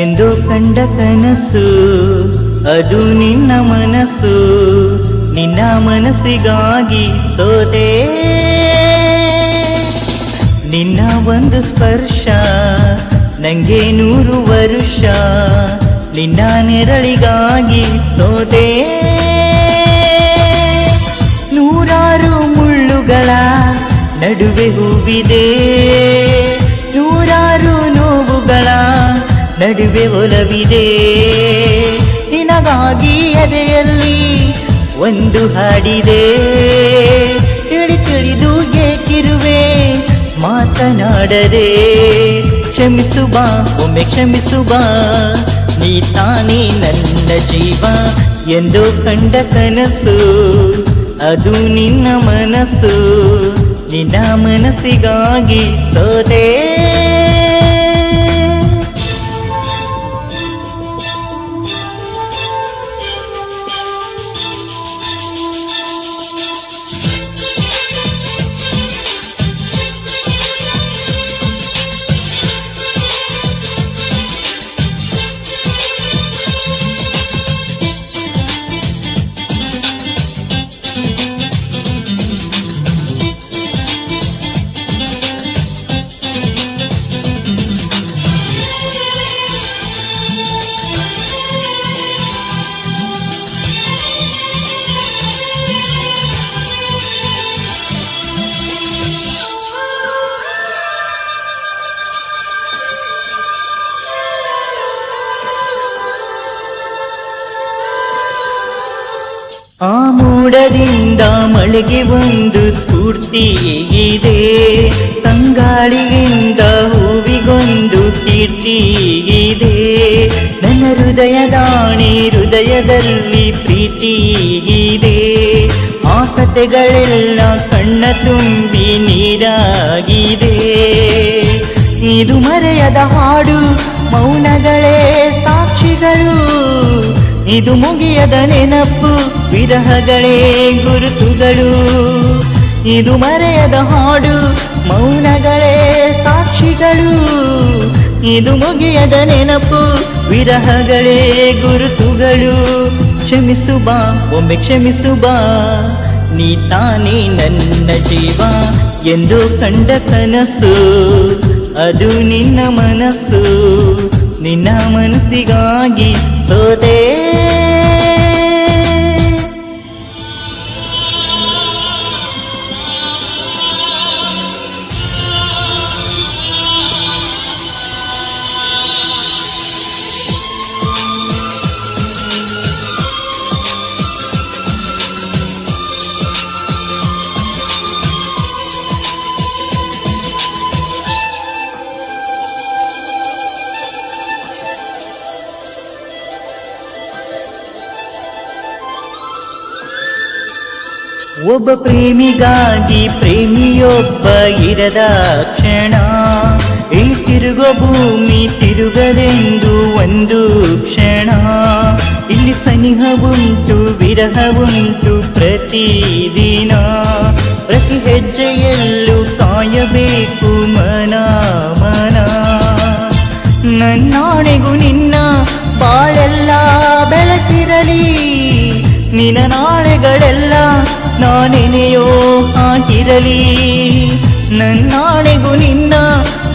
ಎಂದು ಕಂಡ ಕನಸು ಅದು ನಿನ್ನ ಮನಸ್ಸು, ನಿನ್ನ ಮನಸ್ಸಿಗಾಗಿ ಸೋತೆ. ನಿನ್ನ ಒಂದು ಸ್ಪರ್ಶ ನಂಗೆ 100 ವರ್ಷ, ನಿನ್ನ ನೆರಳಿಗಾಗಿ ಸೋತೆ. ನೂರಾರು ಮುಳ್ಳುಗಳ ನಡುವೆ ಹೂವಿದೆ, ನೂರಾರು ನೋವುಗಳ ನಡುವೆ ಒಲವಿದೆ. ನಿನಗಾಗಿ ಎದೆಯಲ್ಲಿ ಒಂದು ಹಾಡಿದೆ, ತಿಳಿದು ಏಕಿರುವೆ ಮಾತನಾಡದೆ. ಕ್ಷಮಿಸು ಬಾ, ಒಮ್ಮೆ ಕ್ಷಮಿಸು ಬಾ, ನೀ ತಾನೇ ನನ್ನ ಜೀವ. ಎಂದು ಕಂಡ ಕನಸು ಅದು ನಿನ್ನ ಮನಸ್ಸು, ನಿನ್ನ ಮನಸ್ಸಿಗಾಗಿ ಸೋತೆ. ಆ ಮೋಡದಿಂದ ಮಳೆಗೆ ಒಂದು ಸ್ಫೂರ್ತಿ ಇದೆ, ತಂಗಾಳಿಯಿಂದ ಹೂವಿಗೊಂದು ಕೀರ್ತಿ ಇದೆ. ನನ್ನ ಹೃದಯದಾಣಿ ಹೃದಯದಲ್ಲಿ ಪ್ರೀತಿ ಇದೆ, ಆ ಕಥೆಗಳೆಲ್ಲ ಕಣ್ಣ ತುಂಬಿ ನೀರಾಗಿದೆ. ಇದು ಮರೆಯದ ಹಾಡು, ಮೌನಗಳೇ ಸಾಕ್ಷಿಗಳು, ಇದು ಮುಗಿಯದ ನೆನಪು, ವಿರಹಗಳೇ ಗುರುತುಗಳು. ಇದು ಮರೆಯದ ಹಾಡು, ಮೌನಗಳೇ ಸಾಕ್ಷಿಗಳು, ಇದು ಮುಗಿಯದ ನೆನಪು, ವಿರಹಗಳೇ ಗುರುತುಗಳು. ಕ್ಷಮಿಸು ಬಾ, ಒಮ್ಮೆ ಕ್ಷಮಿಸು ಬಾ, ನೀ ತಾನೇ ನನ್ನ ಜೀವ. ಎಂದು ಕಂಡ ಕನಸು ಅದು ನಿನ್ನ ಮನಸ್ಸು, ನಿನ್ನ ಮನಸ್ಸಿಗಾಗಿ ಸೋತೆ. ಒಬ್ಬ ಪ್ರೇಮಿಗಾಗಿ ಪ್ರೇಮಿಯೊಬ್ಬ ಇರದ ಕ್ಷಣ, ಈ ತಿರುಗೋ ಭೂಮಿ ತಿರುಗದೆಂದು ಒಂದು ಕ್ಷಣ. ಇಲ್ಲಿ ಸನಿಹವುಂಟು ವಿರಹವುಂಟು ಪ್ರತಿದಿನ, ಪ್ರತಿ ಹೆಜ್ಜೆಯಲ್ಲೂ ಕಾಯಬೇಕು ಮನ ಮನ. ನನ್ನಾಣೆಗೂ ನಿನ್ನ ಬಾಳೆಲ್ಲ ಬೆಳಕಿರಲಿ, ನಿನ್ನ ನಾಳೆಗಳೆಲ್ಲ ನಾನೆನೆಯೋ ಹಾಗಿರಲಿ. ನನ್ನಾಣೆಗೂ ನಿನ್ನ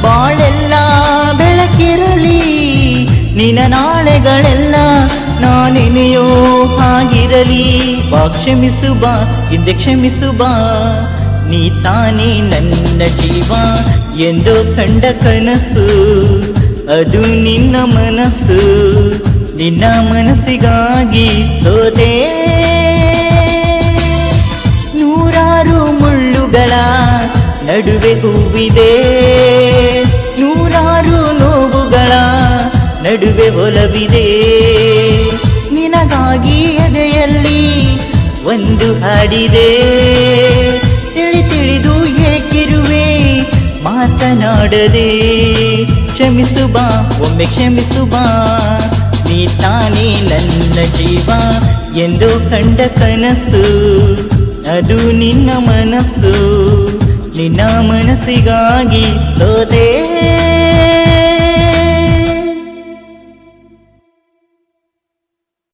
ಬಾಳೆಲ್ಲ ಬೆಳಕಿರಲಿ, ನಿನ್ನ ನಾಳೆಗಳೆಲ್ಲ ನಾನೆನೆಯೋ ಹಾಗಿರಲಿ. ಬಾ ಕ್ಷಮಿಸು ಬಾ, ಹಿಂದೆ ಕ್ಷಮಿಸು ಬಾ, ನೀ ತಾನೇ ನನ್ನ ಜೀವ. ಎಂದು ಕಂಡ ಕನಸು ಅದು ನಿನ್ನ ಮನಸ್ಸು, ನಿನ್ನ ಮನಸ್ಸಿಗಾಗಿ ಸೋತೆ. ನೂರಾರು ಮುಳ್ಳುಗಳ ನಡುವೆ ಹೂವಿದೆ ನೂರಾರು ನೋವುಗಳ ನಡುವೆ ಒಲವಿದೆ ನಿನಗಾಗಿ ಎದೆಯಲ್ಲಿ ಒಂದು ಹಾಡಿದೆ ತಿಳಿದು ಏಕಿರುವೆ ಮಾತನಾಡದೆ ಕ್ಷಮಿಸು ಬಾ ಒಮ್ಮೆ ಕ್ಷಮಿಸು ಬಾ ನೀ ತಾನೇ ನನ್ನ ಜೀವ ಎಂದು ಕಂಡ ಕನಸು ಅದು ನಿನ್ನ ಮನಸ್ಸು ನಿನ್ನ ಮನಸ್ಸಿಗಾಗಿ ಸೋತೆ